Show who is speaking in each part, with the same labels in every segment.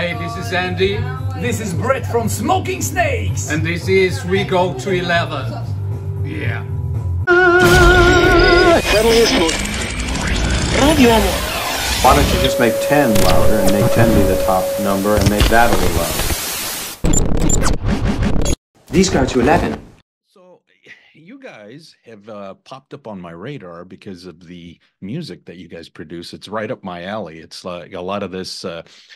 Speaker 1: Hey, this is Andy.
Speaker 2: This is Brett from Smoking Snakes.
Speaker 1: And this is We Go to 11. Yeah.
Speaker 3: Why don't you just make 10 louder and make 10 be the top number and make that a little louder?
Speaker 4: These go to 11.
Speaker 5: So you guys have popped up on my radar because of the music that you guys produce. It's right up my alley. It's like a lot of this,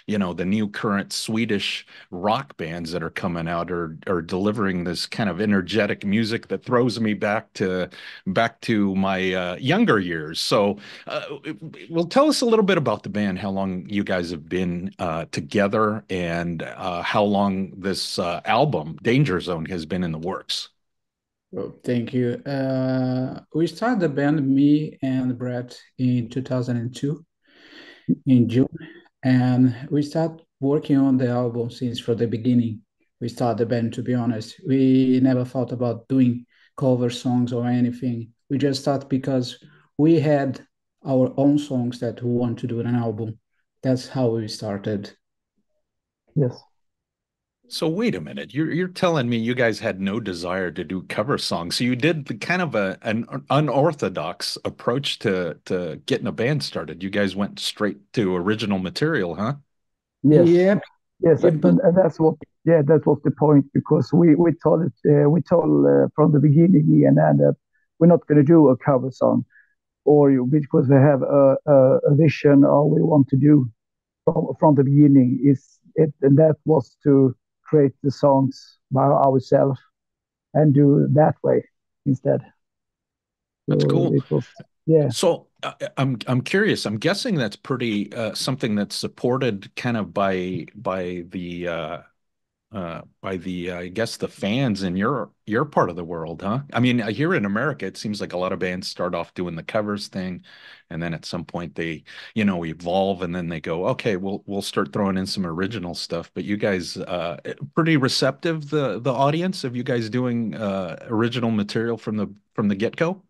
Speaker 5: you know, the new current Swedish rock bands that are coming out are delivering this kind of energetic music that throws me back to my younger years. So, well, tell us a little bit about the band, how long you guys have been together, and how long this album, Danger Zone, has been in the works.
Speaker 6: Well, thank you. We started the band, me and Brett, in 2002, in June, and we started working on the album since from the beginning. We started the band, to be honest. We never thought about doing cover songs or anything. We just started because we had our own songs that we want to do in an album. That's how we started.
Speaker 7: Yes.
Speaker 5: So wait a minute, you're telling me you guys had no desire to do cover songs. So you did the kind of an unorthodox approach to getting a band started. You guys went straight to original material, huh?
Speaker 7: Yes.
Speaker 6: Yeah.
Speaker 7: Yes, and that's what. Yeah, that was the point, because we told from the beginning, me and Anna, that we're not going to do a cover song, or because we have a vision of what we want to do from the beginning. And that was to create the songs by ourselves and do it that way instead.
Speaker 5: That's cool.
Speaker 7: It was, yeah.
Speaker 5: So I'm curious. I'm guessing that's pretty something that's supported kind of by the I guess the fans in your part of the world, huh? I mean, here in America, it seems like a lot of bands start off doing the covers thing, and then at some point they, you know, evolve, and then they go, okay, we'll start throwing in some original stuff. But you guys, pretty receptive, the audience, of you guys doing original material from the get-go?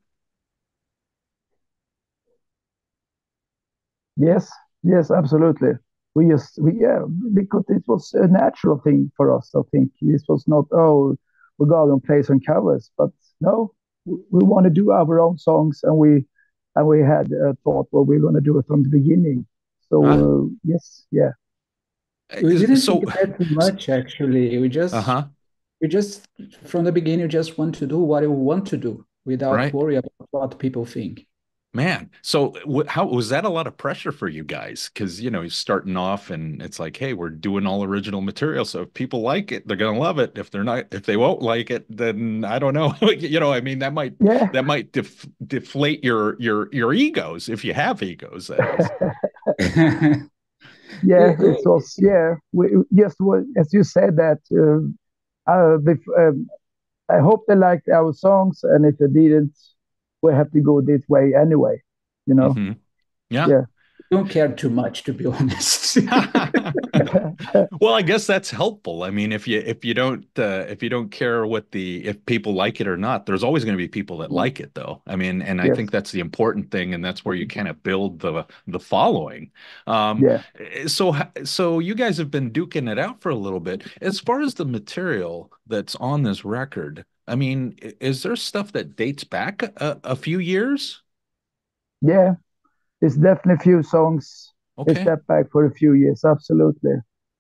Speaker 7: Yes, yes, absolutely. Yeah, because it was a natural thing for us. I think this was not, oh, we go and play some covers, but no, we want to do our own songs, and we had thought, well, we're going to do it from the beginning. So yes, yeah.
Speaker 6: We didn't
Speaker 5: So,
Speaker 6: think that much, actually. We just from the beginning, just want to do what we want to do without
Speaker 5: right.
Speaker 6: worry about what people think.
Speaker 5: Man, so how was that a lot of pressure for you guys? Because, you know, you're starting off and it's like, hey, we're doing all original material. So if people like it, they're gonna love it. If they're not, if they won't like it, then I don't know. You know, I mean, that might deflate your egos, if you have egos.
Speaker 7: Yeah, it was. Yeah, as you said that. I hope they liked our songs, and if they didn't, we have to go this way anyway. You know.
Speaker 5: Mm-hmm. Yeah.
Speaker 7: Yeah.
Speaker 6: Don't care too much, to be honest.
Speaker 5: Well, I guess that's helpful. I mean, if you don't care if people like it or not, there's always going to be people that like it, though. I mean, and I think that's the important thing, and that's where you kind of build the following.
Speaker 7: Yeah.
Speaker 5: So you guys have been duking it out for a little bit. As far as the material that's on this record, I mean, is there stuff that dates back a few years?
Speaker 7: Yeah. It's definitely a few songs.
Speaker 5: Okay.
Speaker 7: They step back for a few years, absolutely.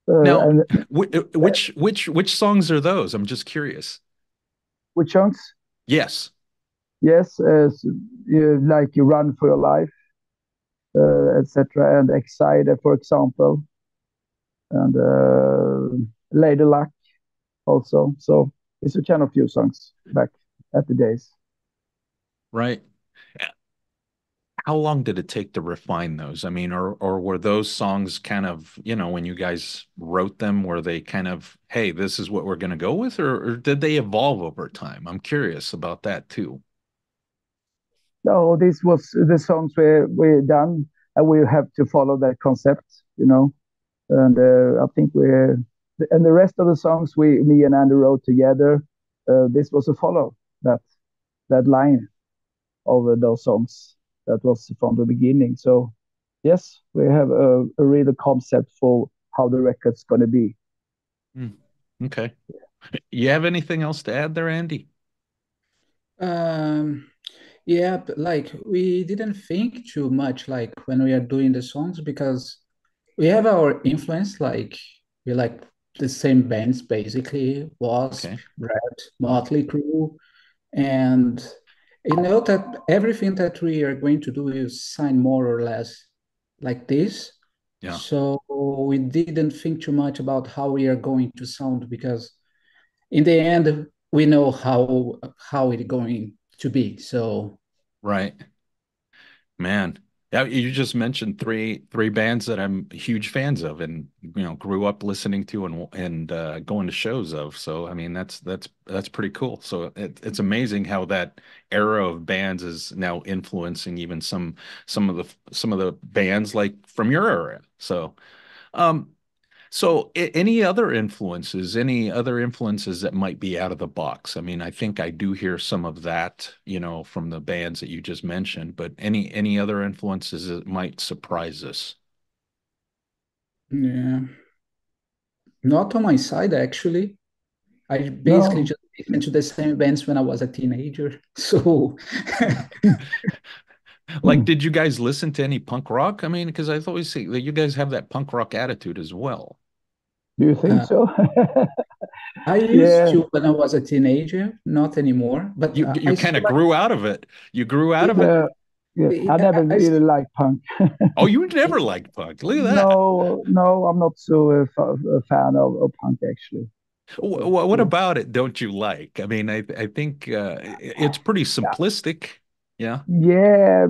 Speaker 5: Now,
Speaker 7: and
Speaker 5: which songs are those? I'm just curious.
Speaker 7: which songs?
Speaker 5: Yes.
Speaker 7: Yes, like You Run for Your Life, etc., and Excited, for example, and Lady Luck also. So it's a kind of few songs back at the days.
Speaker 5: Right. How long did it take to refine those? I mean, or were those songs kind of, you know, when you guys wrote them, were they kind of, hey, this is what we're going to go with, or did they evolve over time? I'm curious about that too.
Speaker 7: No, this was the songs we done, and we have to follow that concept, you know. And I think and the rest of the songs me and Andy wrote together. This was a follow that line of those songs. That was from the beginning. So yes, we have a real concept for how the record's going to be.
Speaker 5: Okay. You have anything else to add there, Andy?
Speaker 6: Um, yeah, but like we didn't think too much like when we are doing the songs because we have our influence, like we like the same bands basically, Wasp,
Speaker 5: Okay.
Speaker 6: Red, Motley Crue, and you know that everything that we are going to do is sign more or less like this.
Speaker 5: Yeah.
Speaker 6: So we didn't think too much about how we are going to sound because in the end we know how it's going to be. So
Speaker 5: Right. Man. Yeah, you just mentioned three bands that I'm huge fans of and grew up listening to and going to shows of. So I mean that's pretty cool. So it's amazing how that era of bands is now influencing even some of the bands like from your era. Um so any other influences that might be out of the box? I mean, I think I do hear some of that, from the bands that you just mentioned, but any other influences that might surprise us?
Speaker 6: yeah, not on my side actually. I basically
Speaker 7: No,
Speaker 6: just listened to the same bands when I was a teenager. So
Speaker 5: Like, did you guys listen to any punk rock? I mean, because I always see that you guys have that punk rock attitude as well.
Speaker 7: do you think
Speaker 6: uh,
Speaker 7: so?
Speaker 6: I used
Speaker 7: Yeah,
Speaker 6: to when I was a teenager, not anymore. But
Speaker 5: You
Speaker 6: I
Speaker 5: kind
Speaker 6: still
Speaker 5: of grew out of it. You grew out of it.
Speaker 7: yeah, yeah. I never really liked punk.
Speaker 5: Oh, you never liked punk. Look at that.
Speaker 7: No, no, I'm not so a fan of punk actually. So,
Speaker 5: What
Speaker 7: yeah.
Speaker 5: about it don't you like? I mean, I think it's pretty simplistic. Yeah.
Speaker 7: Yeah,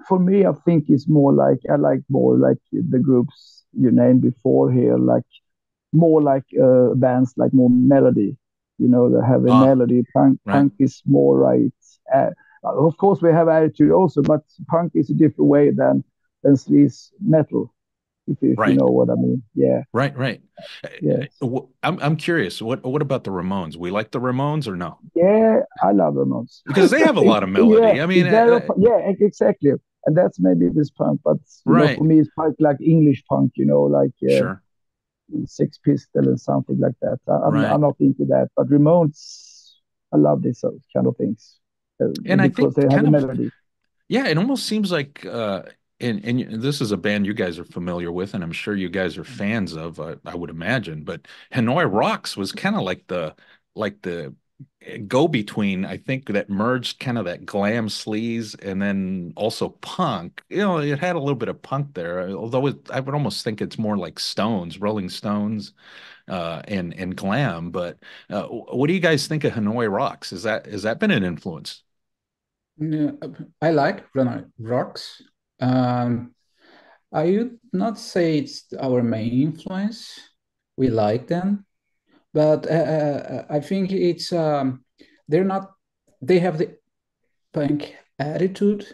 Speaker 7: for me, I think it's more like I like more like the groups you named before here, like more like bands like more melody, the heavy
Speaker 5: Ah,
Speaker 7: melody. Punk,
Speaker 5: right.
Speaker 7: punk is more right. Uh, of course, we have attitude also, but punk is a different way than sleaze metal, if you
Speaker 5: Right.
Speaker 7: know what I mean. Yeah,
Speaker 5: Right. Right.
Speaker 7: yes,
Speaker 5: I'm curious. What about the Ramones? We like the Ramones or no?
Speaker 7: yeah. I love Ramones.
Speaker 5: Because they have a lot of
Speaker 7: Yeah,
Speaker 5: melody. I mean,
Speaker 7: it's very yeah, exactly. And that's maybe this punk, but for
Speaker 5: right.
Speaker 7: me, it's punk like English punk, like
Speaker 5: Sure.
Speaker 7: Six Pistol and something like that. I'm
Speaker 5: Right.
Speaker 7: not into that, but Ramones, I love these kind of things
Speaker 5: And I
Speaker 7: because
Speaker 5: think
Speaker 7: they have
Speaker 5: kind
Speaker 7: a
Speaker 5: of
Speaker 7: melody.
Speaker 5: Yeah, it almost seems like and this is a band you guys are familiar with, and I'm sure you guys are fans of, I would imagine, but Hanoi Rocks was kind of like the go-between, I think, that merged kind of that glam sleaze and then also punk. It had a little bit of punk there, although I would almost think it's more like Stones, Rolling Stones, and glam. But what do you guys think of Hanoi Rocks? Has that been an influence?
Speaker 6: yeah, I like rocks. Um, I would not say it's our main influence. We like them, but I think it's they're not. They have the punk attitude,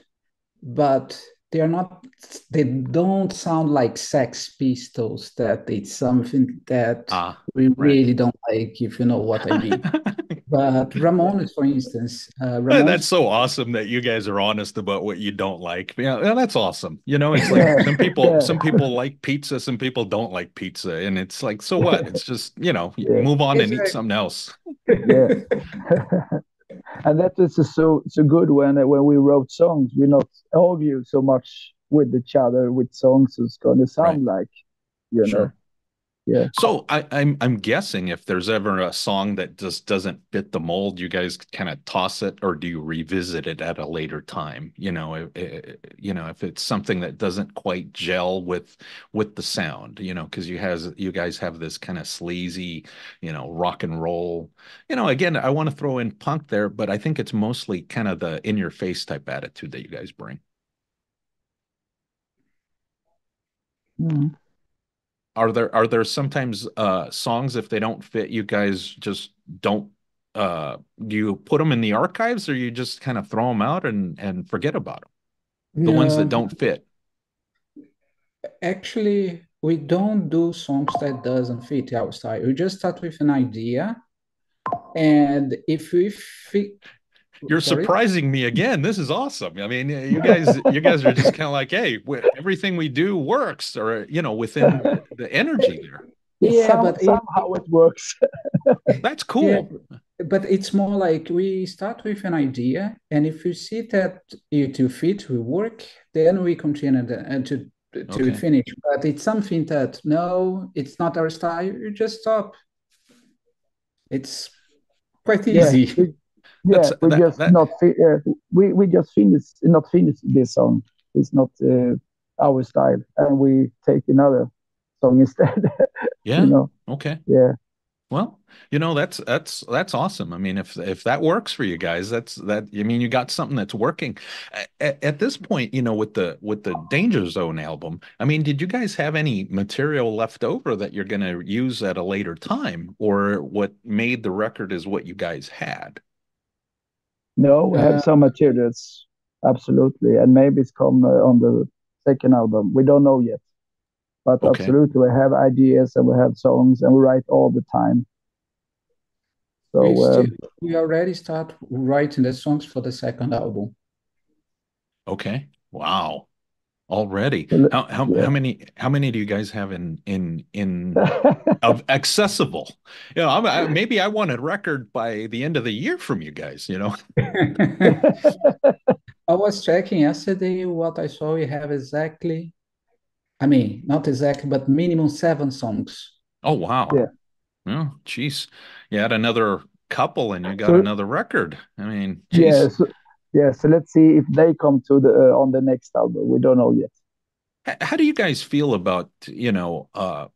Speaker 6: but they're not. They don't sound like Sex Pistols. That it's something that
Speaker 5: Ah,
Speaker 6: we
Speaker 5: right.
Speaker 6: really don't like, if you know what I mean. But Ramones, for instance,
Speaker 5: That's
Speaker 6: Ramones.
Speaker 5: so awesome that you guys are honest about what you don't like. Yeah, that's awesome. It's like
Speaker 7: Yeah,
Speaker 5: some people
Speaker 7: yeah,
Speaker 5: some people like pizza, some people don't like pizza, and it's like, so what? It's just, you
Speaker 7: yeah,
Speaker 5: move on and eat
Speaker 6: Exactly.
Speaker 5: something else.
Speaker 7: yeah. And that is so good when we wrote songs. We not argue so much with each other with songs. It's gonna
Speaker 5: Right.
Speaker 7: sound like, you know,
Speaker 5: Sure.
Speaker 7: yeah.
Speaker 5: So I'm guessing if there's ever a song that just doesn't fit the mold, you guys kind of toss it, or do you revisit it at a later time? If it's something that doesn't quite gel with the sound, because you guys have this kind of sleazy, rock and roll. Again, I want to throw in punk there, but I think it's mostly kind of the in your face type attitude that you guys bring.
Speaker 7: Mm.
Speaker 5: Are there sometimes songs, if they don't fit, you guys just don't do you put them in the archives, or you just kind of throw them out and forget about them? The ones that
Speaker 6: No,
Speaker 5: don't fit.
Speaker 6: actually, we don't do songs that doesn't fit our style. We just start with an idea, and if we fit,
Speaker 5: You're
Speaker 6: Sorry?
Speaker 5: surprising me again. This is awesome. I mean, you guys are just kind of like, hey, everything we do works, or within the energy there.
Speaker 6: Yeah, but
Speaker 7: Somehow it works.
Speaker 5: That's
Speaker 6: yeah,
Speaker 5: cool.
Speaker 6: but it's more like we start with an idea, and if we see that it will fit, will work, then we continue to
Speaker 5: Okay.
Speaker 6: finish. But it's something that no, it's not our style. You just stop. It's quite
Speaker 7: Yeah,
Speaker 6: easy.
Speaker 5: That's
Speaker 7: we
Speaker 5: that
Speaker 7: just
Speaker 5: that
Speaker 7: not we just finish this song. It's not our style, and we take another song instead. you
Speaker 5: yeah.
Speaker 7: know,
Speaker 5: Okay.
Speaker 7: yeah.
Speaker 5: Well, that's awesome. I mean, if that works for you guys, I mean, you got something that's working. At this point, with the Danger Zone album, I mean, did you guys have any material left over that you're going to use at a later time, or what made the record is what you guys had?
Speaker 7: No, we have
Speaker 6: Uh,
Speaker 7: some materials, absolutely, and maybe it's come on the second album. We don't know yet, but
Speaker 5: Okay.
Speaker 7: absolutely, we have ideas and we have songs and we write all the time.
Speaker 6: we
Speaker 7: So
Speaker 6: still we already start writing the songs for the second album.
Speaker 5: Okay. Wow. Already.
Speaker 7: so
Speaker 5: How
Speaker 7: yeah.
Speaker 5: many do you guys have in of accessible? Maybe I want a record by the end of the year from you guys,
Speaker 6: I was checking yesterday what I saw. We have exactly, I mean, not exactly, but minimum 7 songs.
Speaker 5: Oh wow.
Speaker 7: yeah.
Speaker 5: Well, geez. You had another couple and you got
Speaker 7: So
Speaker 5: another record. I mean,
Speaker 7: yeah.
Speaker 5: geez.
Speaker 7: So let's see if they come to the on the next album. We don't know yet.
Speaker 5: How do you guys feel about,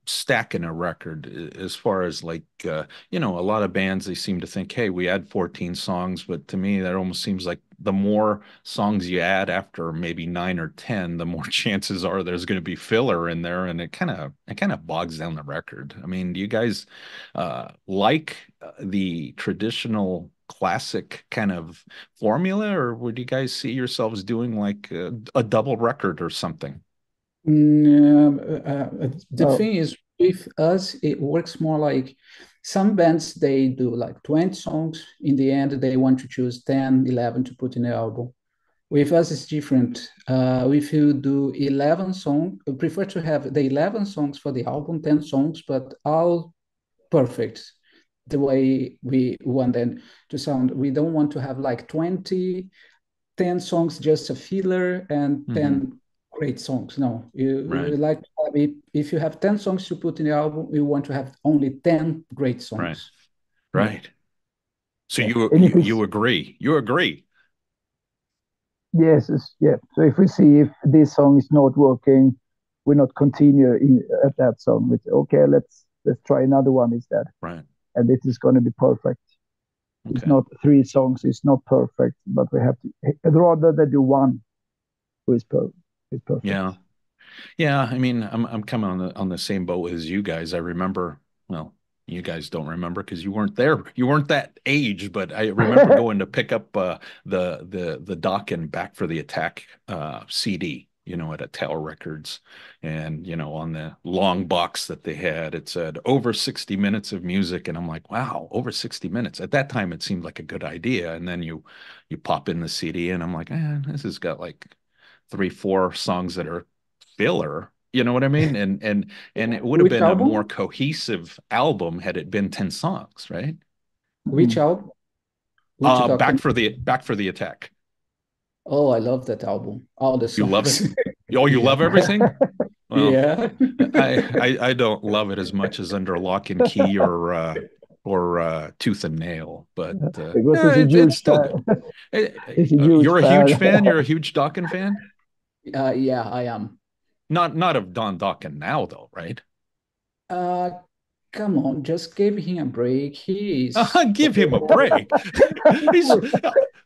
Speaker 5: stacking a record as far as like, a lot of bands, they seem to think, hey, we add 14 songs, but to me, that almost seems like the more songs you add after maybe 9 or 10, the more chances are there's going to be filler in there, and it kind of bogs down the record. I mean, do you guys like the traditional classic kind of formula, or would you guys see yourselves doing like a double record or something?
Speaker 6: The
Speaker 7: Oh,
Speaker 6: thing is, with us, it works more like some bands, they do like 20 songs. In the end, they want to choose 10, 11 to put in the album. With us, it's different. If you do 11 songs, I prefer to have the 11 songs for the album, 10 songs, but all perfect the way we want them to sound. We don't want to have like 20, 10 songs just a filler and
Speaker 5: Hmm.
Speaker 6: 10 great songs. No, you
Speaker 5: Right.
Speaker 6: like to have it, if you have 10 songs to put in the album, you want to have only 10 great
Speaker 5: Right.
Speaker 6: songs. Yeah.
Speaker 5: Right. So
Speaker 7: yeah.
Speaker 5: you
Speaker 7: And if
Speaker 5: you
Speaker 7: it's
Speaker 5: you agree. You agree.
Speaker 7: yes, yeah. So if we see if this song is not working, we not continue at that song. We say, okay, let's try another one instead,
Speaker 5: Right.
Speaker 7: and it is going to be perfect. It's
Speaker 5: Okay.
Speaker 7: not 3 songs. It's not perfect, but we have to rather than do one who is perfect.
Speaker 5: Yeah. Yeah. I mean, I'm kind of on the same boat as you guys. I remember, well, you guys don't remember because you weren't there. You weren't that age, but I remember going to pick up the Doc and Back for the Attack CD, at a Tower Records. And, on the long box that they had, it said over 60 minutes of music. And I'm like, wow, over 60 minutes. At that time, it seemed like a good idea. And then you pop in the CD and I'm like, this has got like 3, 4 songs that are filler. You know what I mean? And it would have
Speaker 6: Which
Speaker 5: been a more
Speaker 6: album?
Speaker 5: cohesive album had it been 10 songs, right?
Speaker 6: Which
Speaker 7: Mm.
Speaker 6: album? Which document?
Speaker 5: Back for the Attack.
Speaker 6: Oh, I love that album. All the
Speaker 5: You love it?
Speaker 6: songs.
Speaker 5: Oh, you
Speaker 6: Yeah.
Speaker 5: love everything? Well,
Speaker 6: Yeah.
Speaker 5: I don't love it as much as Under Lock and Key or Tooth and Nail, but
Speaker 7: Because he's
Speaker 5: yeah,
Speaker 7: a
Speaker 5: it's
Speaker 7: huge
Speaker 5: still
Speaker 7: fan.
Speaker 5: good.
Speaker 7: He's a huge
Speaker 5: You're a
Speaker 7: fan.
Speaker 5: huge fan. You're a huge Dokken fan.
Speaker 6: Yeah, I am.
Speaker 5: Not of Don Dokken now, though, right?
Speaker 6: Uh, Come on, just give him a break. He is.
Speaker 5: Give him a break. He's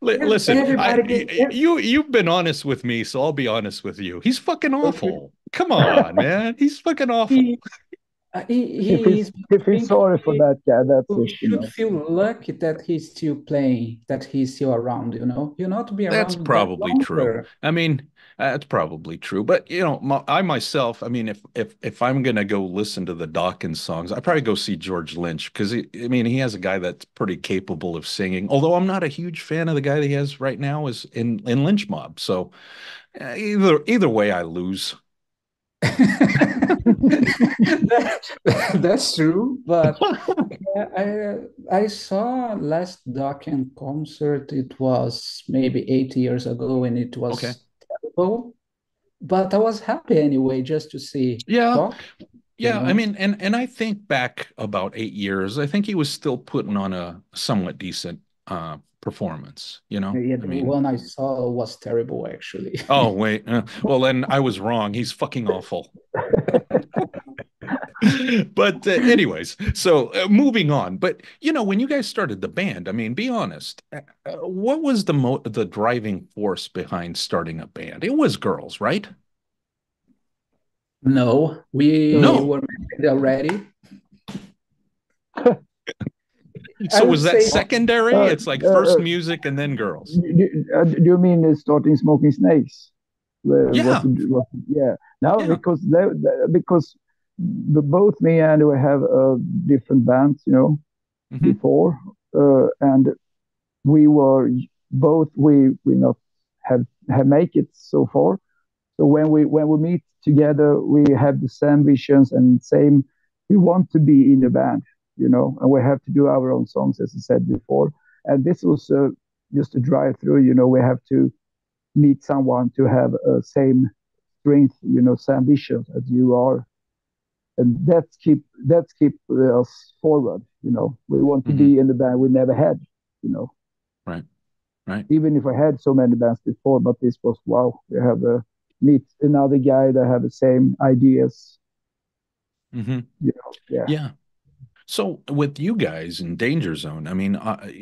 Speaker 5: listen.
Speaker 6: Everybody get.
Speaker 5: You've been honest with me, so I'll be honest with you. He's fucking
Speaker 6: Okay.
Speaker 5: awful. Come on, man. He's fucking awful.
Speaker 6: He He
Speaker 7: he
Speaker 6: I
Speaker 7: feels
Speaker 6: think
Speaker 7: sorry for that guy. That's
Speaker 6: we
Speaker 7: it, you
Speaker 6: should
Speaker 7: know.
Speaker 6: feel lucky that he's still playing, that he's still around, you know? You not to be
Speaker 5: That's
Speaker 6: around that
Speaker 5: probably true.
Speaker 6: longer.
Speaker 5: I mean, that's probably true. But you know, I myself, I mean, if I'm gonna go listen to the Dawkins songs, I probably go see George Lynch because I mean, he has a guy that's pretty capable of singing. Although I'm not a huge fan of the guy that he has right now is in Lynch Mob. So either way, I lose.
Speaker 6: That's true, but yeah, I saw last Dokken concert. It was maybe 8 years ago, and it
Speaker 5: Okay.
Speaker 6: was terrible. But I was happy anyway, just to see
Speaker 5: Yeah.
Speaker 6: Doc, you
Speaker 5: Yeah, I
Speaker 6: know.
Speaker 5: mean, and I think back about 8 years, I think he was still putting on a somewhat decent performance, you know?
Speaker 6: Yeah,
Speaker 5: I
Speaker 6: the
Speaker 5: mean,
Speaker 6: one I saw was terrible, actually.
Speaker 5: oh wait, well then I was wrong. He's fucking awful. But anyways, so moving on. But you know, when you guys started the band, I mean, be honest, what was the driving force behind starting a band? It was girls, right?
Speaker 6: No, we
Speaker 5: No.
Speaker 6: were married already. I
Speaker 5: So
Speaker 6: would
Speaker 5: was that
Speaker 6: say,
Speaker 5: secondary?
Speaker 7: Uh,
Speaker 5: It's like
Speaker 7: uh,
Speaker 5: first music and then girls.
Speaker 7: do you mean starting smoking snakes?
Speaker 5: Yeah.
Speaker 7: Yeah. Now
Speaker 5: Yeah.
Speaker 7: because because both me and we have different bands, you know,
Speaker 5: Hmm.
Speaker 7: before, and we were both we not have make it so far. So when we meet together, we have the same visions and same. We want to be in a band, you know, and we have to do our own songs, as I said before. And this was just a drive through. You know, we have to meet someone to have same strength, you know, same vision as you are, and that's keep us forward. You know, we want to
Speaker 5: Hmm.
Speaker 7: be in the band we never had. You know,
Speaker 5: Right. Right.
Speaker 7: even if I had so many bands before, but this was wow. We have a meet another guy that have the same ideas.
Speaker 5: Hmm.
Speaker 7: You know, yeah.
Speaker 5: Yeah. So with you guys in Danger Zone, I mean,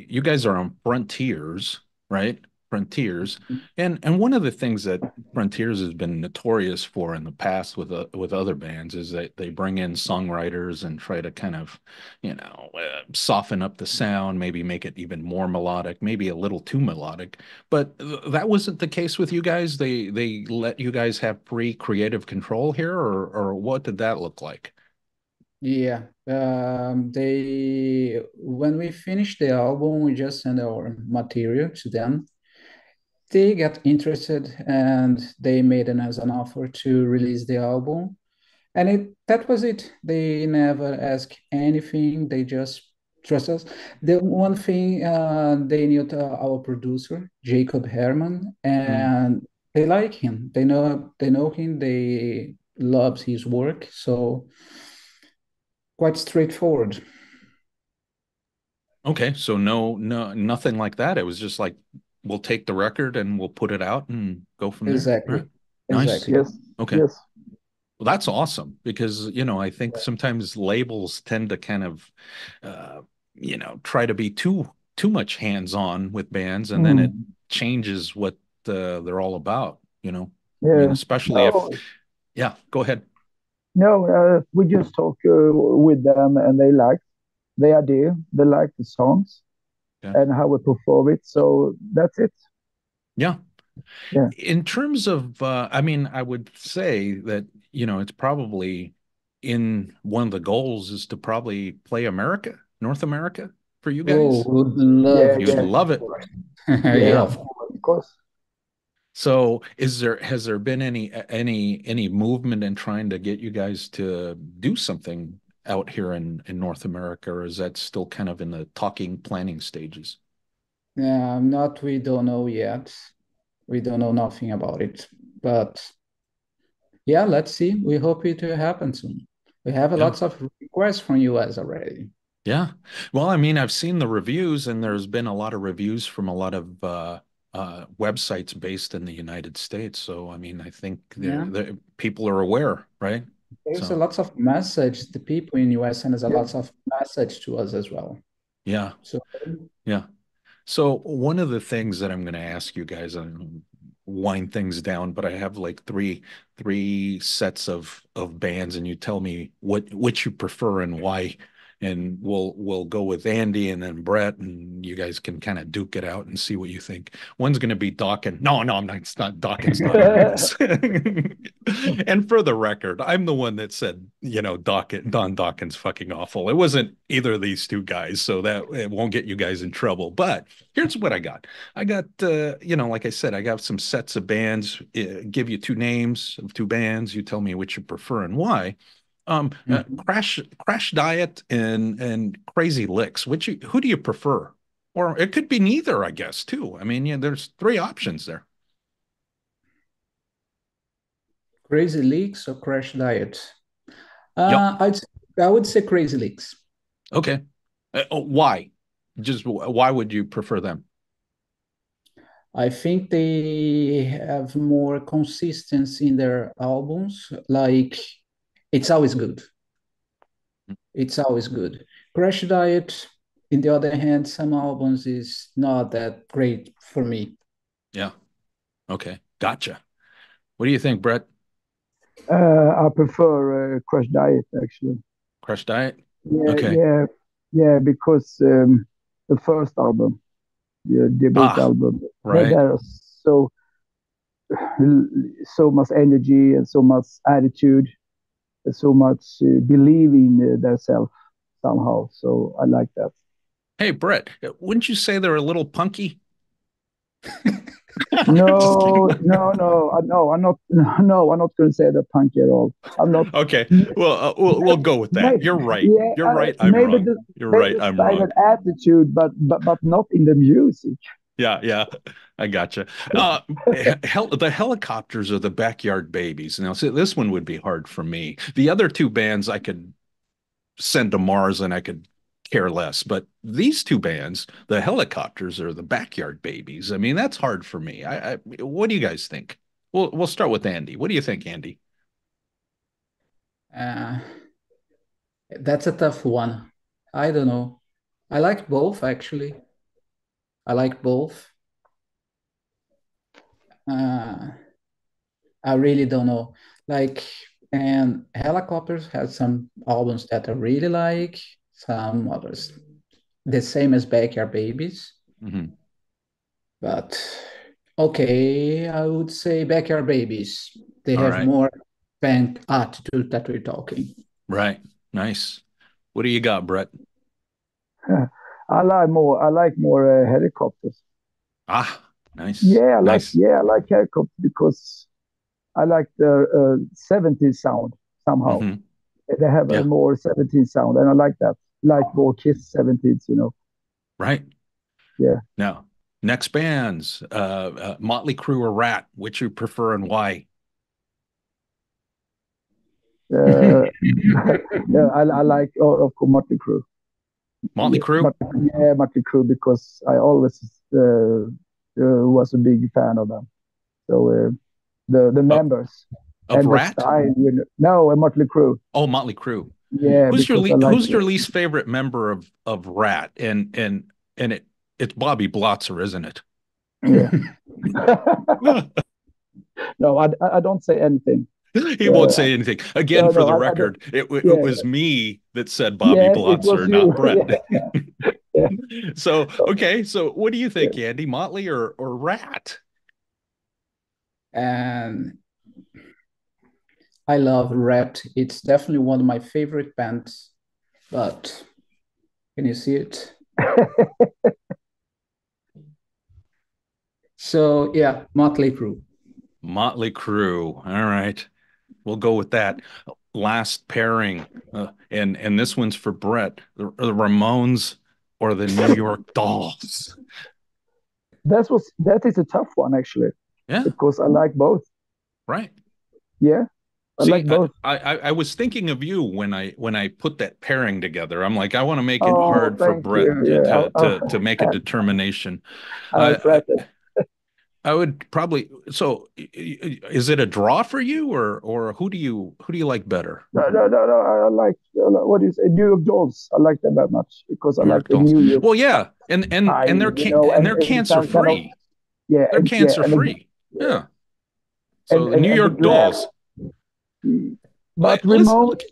Speaker 5: you guys are on Frontiers, right? Frontiers, and one of the things that Frontiers has been notorious for in the past with other bands is that they bring in songwriters and try to kind of, you know, soften up the sound, maybe make it even more melodic, maybe a little too melodic. But that wasn't the case with you guys. They let you guys have free creative control here, or what did that look like?
Speaker 6: yeah, they when we finished the album, we just sent our material to them. They got interested and they made us an offer to release the album. And that was it. They never ask anything. They just trust us. The one thing they knew our producer, Jacob Herman,
Speaker 5: Mm.
Speaker 6: and they like him. They know him. They loves his work. So quite straightforward.
Speaker 5: Okay, so no, nothing like that. It was just like we'll take the record and we'll put it out and go from there. All right.
Speaker 6: Exactly.
Speaker 5: Nice.
Speaker 6: Exactly.
Speaker 7: Yes.
Speaker 5: Okay.
Speaker 7: Yes.
Speaker 5: Well, that's awesome because, you know, I think sometimes labels tend to kind of uh, try to be too much hands-on with bands and then it
Speaker 7: Mm.
Speaker 5: changes what they're all about, you know. I mean,
Speaker 7: Yeah.
Speaker 5: especially if
Speaker 7: No.
Speaker 5: yeah, go ahead.
Speaker 7: No. We just talk with them, and they like the idea. They like the songs
Speaker 5: Yeah.
Speaker 7: and how we perform it. So that's it.
Speaker 5: Yeah.
Speaker 7: Yeah.
Speaker 5: In terms of, I mean, I would say that, you know, it's probably in one of the goals is to probably play America, North America for you
Speaker 6: Oh,
Speaker 5: guys.
Speaker 6: would
Speaker 7: Yeah.
Speaker 6: love
Speaker 5: You'd
Speaker 6: to,
Speaker 7: Yeah.
Speaker 6: of
Speaker 5: love it.
Speaker 6: course.
Speaker 7: Yeah.
Speaker 6: Yeah,
Speaker 5: Yeah.
Speaker 6: of course.
Speaker 7: Of course.
Speaker 5: So has there been any movement in trying to get you guys to do something out here in North America, or is that still kind of in the talking planning stages?
Speaker 6: Yeah, not we don't know yet. We don't know nothing about it. But yeah, let's see. We hope it will happen soon. We have a
Speaker 5: Yeah.
Speaker 6: lots of requests from US already.
Speaker 5: Yeah. Well, I mean, I've seen the reviews, and there's been a lot of reviews from a lot of websites based in the United States. So, I mean, I think
Speaker 6: Yeah.
Speaker 5: people are aware, right?
Speaker 6: There's a
Speaker 5: So,
Speaker 6: lots of message. The people in US send us a
Speaker 7: Yeah.
Speaker 6: lots of message to us as well.
Speaker 5: yeah,
Speaker 6: So
Speaker 5: yeah. So, one of the things that I'm going to ask you guys, wind things down, but I have like three sets of bands, and you tell me which you prefer and why, and we'll go with Andy and then Brett, and you guys can kind of duke it out and see what you think. One's going to be Dawkins. No, I'm not. It's not Dawkins. Not in this. And for the record, I'm the one that said, Don Dawkins fucking awful. It wasn't either of these two guys, so that it won't get you guys in trouble. But here's what I got. I got, like I said, I got some sets of bands. Give you two names of two bands. You tell me which you prefer and why. Crash Diet and Crazy Licks. Who do you prefer? Or it could be neither, I guess, too. I mean, there's three options there.
Speaker 6: Crazy Leaks or Crash Diet?
Speaker 5: Yep.
Speaker 6: I would say Crazy Leaks.
Speaker 5: Okay. Why? Just why would you prefer them?
Speaker 6: I think they have more consistency in their albums. Like, it's always good. It's always good. Crash Diet, in the other hand, some albums is not that great for me.
Speaker 5: Yeah. Okay. Gotcha. What do you think, Brett?
Speaker 7: I prefer Crash Diet, actually.
Speaker 5: Crash Diet?
Speaker 7: Yeah,
Speaker 5: okay.
Speaker 7: yeah, because the first album, the debut album,
Speaker 5: right.
Speaker 7: There are so much energy and so much attitude, and so much believe in themselves somehow. So I like that.
Speaker 5: Hey, Brett, wouldn't you say they're a little punky?
Speaker 7: No, I'm not. No, I'm not going to say they're punky at all. I'm not.
Speaker 5: Okay, well, we'll go with that. Maybe, you're right. Yeah, you're right. I'm wrong. You're right. I'm wrong.
Speaker 7: Attitude, but not in the music.
Speaker 5: Yeah, I gotcha. The Helicopters are the Backyard Babies. Now, see, this one would be hard for me. The other two bands I could send to Mars and I could care less, but these two bands, the Helicopters, are the Backyard Babies. I mean, that's hard for me. What do you guys think? We'll start with Andy. What do you think, Andy?
Speaker 6: That's a tough one. I don't know. I like both, actually. I like both. I really don't know. Like, and Helicopters has some albums that I really like, some others the same as Backyard Babies.
Speaker 5: Mm-hmm.
Speaker 6: But okay, I would say Backyard Babies. They have more band attitude that we're talking.
Speaker 5: Right. Nice. What do you got, Brett?
Speaker 7: I like more Helicopters.
Speaker 5: Nice.
Speaker 7: Yeah, I
Speaker 5: like
Speaker 7: Helicopters because I like the 70s sound somehow. Mm-hmm. They have a more 70s sound, and I like that. Like more Kiss 70s,
Speaker 5: Right.
Speaker 7: Yeah.
Speaker 5: Now, next bands, Motley Crue or Rat, which you prefer and why?
Speaker 7: Yeah, I like, of course, Motley Crue.
Speaker 5: Motley Crue?
Speaker 7: Motley Crue, because I always was a big fan of them. So the members
Speaker 5: of Rat?
Speaker 7: The style, no, Motley Crue.
Speaker 5: Oh, Motley Crue.
Speaker 7: Yeah.
Speaker 5: Who's your least favorite member of Rat? And it's Bobby Blotzer, isn't it?
Speaker 7: Yeah. No, I don't say anything.
Speaker 5: He won't say anything. Again, for the record, it was me that said Bobby Blotzer, not Brett.
Speaker 7: Yeah.
Speaker 5: So, okay. So what do you think, Andy? Motley or Rat?
Speaker 6: And I love Rat. It's definitely one of my favorite bands. But can you see it? So yeah, Motley Crue.
Speaker 5: Motley Crue. All right. We'll go with that. Last pairing. And this one's for Brett. The Ramones or the New York Dolls?
Speaker 7: That is a tough one, actually.
Speaker 5: Yeah.
Speaker 7: Because I like both.
Speaker 5: Right.
Speaker 7: Yeah. I like both.
Speaker 5: I was thinking of you when I put that pairing together. I'm like, I want to make it hard for Brett to make a determination. I would probably. So, is it a draw for you, or who do you like better?
Speaker 7: No. I like what is New York Dolls. I like them that much because I like the New York.
Speaker 5: Well, yeah, and they're cancer free.
Speaker 7: Yeah,
Speaker 5: they're cancer free. Yeah.
Speaker 7: and
Speaker 5: So New
Speaker 7: and the
Speaker 5: York
Speaker 7: grab.
Speaker 5: Dolls.
Speaker 7: But
Speaker 5: Listen,
Speaker 7: remote,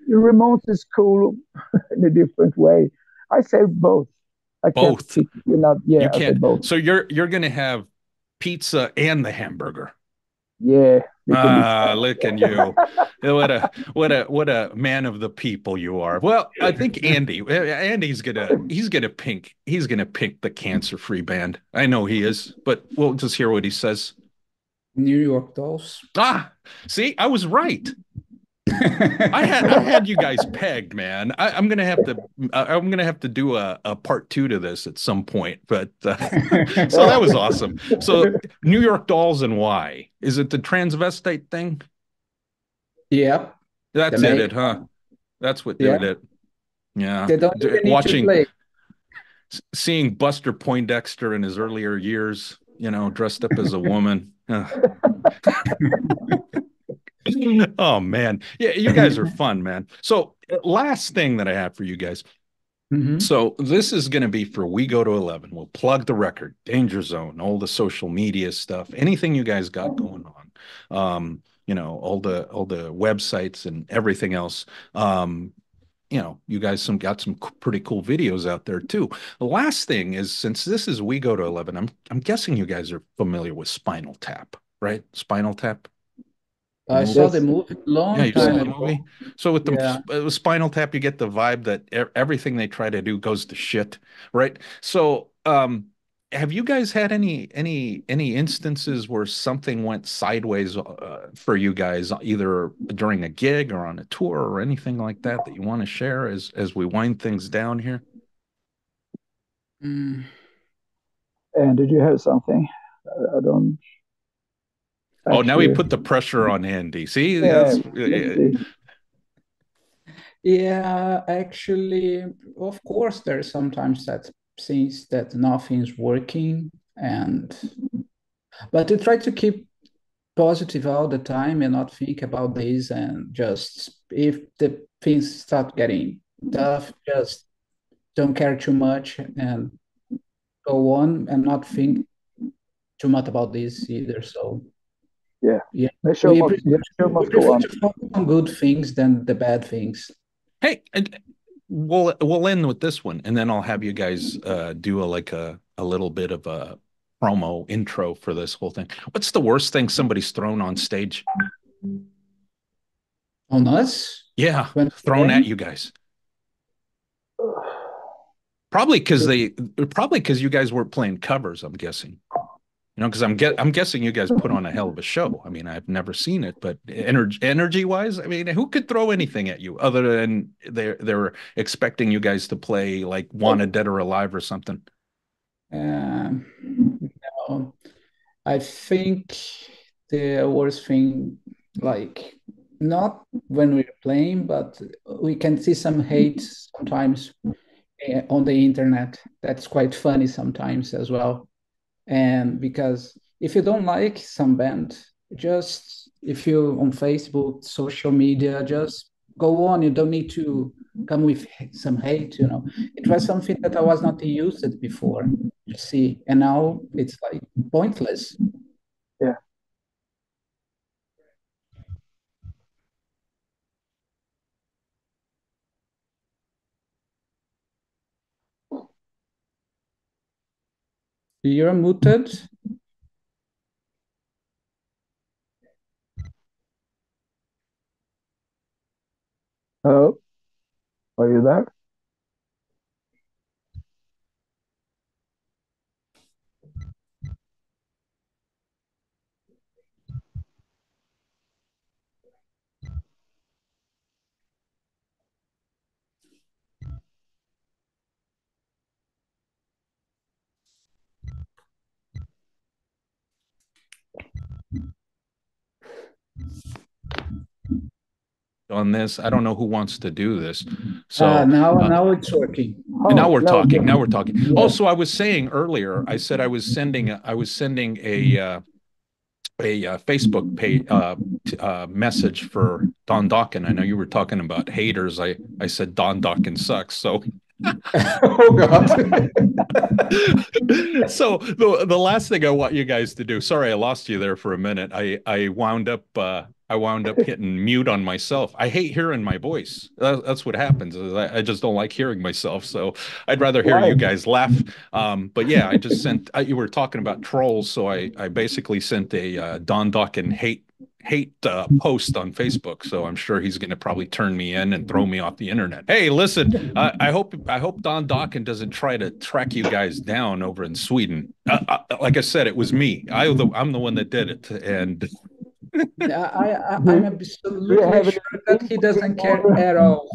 Speaker 7: remote is cool in a different way. I say both. I can't
Speaker 5: both.
Speaker 7: pick. Not,
Speaker 5: You
Speaker 7: yeah, I say
Speaker 5: can't.
Speaker 7: both.
Speaker 5: So you're gonna have pizza and the hamburger.
Speaker 7: Yeah, little bit.
Speaker 5: Ah, look at you. What a man of the people you are. Well, I think Andy's gonna pick the cancer-free band. I know he is, but we'll just hear what he says.
Speaker 6: New York Dolls.
Speaker 5: Ah, see, I was right. I had you guys pegged, man. I'm gonna have to do a part two to this at some point. But so that was awesome. So New York Dolls and why? Is it the transvestite thing?
Speaker 6: Yep, the
Speaker 5: That's
Speaker 6: main
Speaker 5: it, huh?
Speaker 6: one.
Speaker 5: That's what did
Speaker 6: Yeah,
Speaker 5: it. Yeah.
Speaker 6: they don't even need to
Speaker 5: Watching,
Speaker 6: play.
Speaker 5: seeing Buster Poindexter in his earlier years, dressed up as a woman. Ugh. Oh man. Yeah, you guys are fun, man. So last thing that I have for you guys.
Speaker 6: Mhm.
Speaker 5: So this is going to be for We Go to 11. We'll plug the record, Danger Zone, all the social media stuff, anything you guys got going on. All the websites and everything else. You guys got some pretty cool videos out there too. The last thing is, since this is We Go to 11, I'm guessing you guys are familiar with Spinal Tap, right? Spinal Tap, the
Speaker 6: I saw
Speaker 5: movie.
Speaker 6: the
Speaker 7: Yes,
Speaker 6: movie
Speaker 5: Yeah,
Speaker 6: long
Speaker 5: you saw
Speaker 6: time
Speaker 5: the
Speaker 6: ago.
Speaker 5: movie. So with
Speaker 6: Yeah.
Speaker 5: the Spinal Tap, you get the vibe that everything they try to do goes to shit, right? So, have you guys had any instances where something went sideways for you guys, either during a gig or on a tour or anything like that you want to share as we wind things down here?
Speaker 6: Mm,
Speaker 7: and did you have something? I don't
Speaker 5: Oh, now we
Speaker 7: actually.
Speaker 5: put the pressure on Andy. See,
Speaker 7: Yeah,
Speaker 5: that's
Speaker 7: let's see.
Speaker 6: yeah, actually, of course, there's sometimes that seems that nothing's working, and but to try to keep positive all the time and not think about this, and just if the things start getting tough, just don't care too much and go on and not think too much about this either. So
Speaker 7: Yeah,
Speaker 6: yeah,
Speaker 7: the
Speaker 6: we prefer,
Speaker 7: show
Speaker 6: we
Speaker 7: must go
Speaker 6: prefer
Speaker 7: on.
Speaker 6: to focus on good things than the bad things.
Speaker 5: Hey, and we'll end with this one, and then I'll have you guys do a little bit of a promo intro for this whole thing. What's the worst thing somebody's thrown on stage?
Speaker 6: On us
Speaker 5: Yeah,
Speaker 6: when
Speaker 5: thrown at
Speaker 6: playing.
Speaker 5: you guys. Probably because you guys weren't playing covers, I'm guessing. Because I'm guessing you guys put on a hell of a show. I mean, I've never seen it, but energy wise, I mean, who could throw anything at you other than they're expecting you guys to play like Wanted Dead or Alive or something?
Speaker 6: No, I think the worst thing, like not when we're playing, but we can see some hate sometimes on the internet. That's quite funny sometimes as well. And because if you don't like some band, just if you on Facebook, social media, just go on. You don't need to come with some hate. It was something that I was not used to before, you see, and now it's like pointless.
Speaker 7: Yeah,
Speaker 6: You're muted.
Speaker 7: oh, are you there?
Speaker 5: On this, I don't know who wants to do this. So
Speaker 6: Now it's working.
Speaker 5: now
Speaker 7: Oh
Speaker 5: we're
Speaker 7: no,
Speaker 5: talking. Now we're talking. Oh,
Speaker 7: yeah.
Speaker 5: so I was saying earlier, I said I was sending a Facebook page message for Don Dawkin. I know you were talking about haters. I said Don Dawkin sucks. So
Speaker 6: Oh God.
Speaker 5: So the last thing I want you guys to do, sorry I lost you there for a minute. I wound up hitting mute on myself. I hate hearing my voice. That's what happens. Is I just don't like hearing myself. So I'd rather hear you guys laugh. But yeah, I just sent. You were talking about trolls, so I basically sent a Don Dokken hate post on Facebook. So I'm sure he's going to probably turn me in and throw me off the internet. Hey, listen, I hope Don Dokken doesn't try to track you guys down over in Sweden. Like I said, it was me. I'm the one that did it, and
Speaker 6: I'm absolutely sure that he doesn't care at all.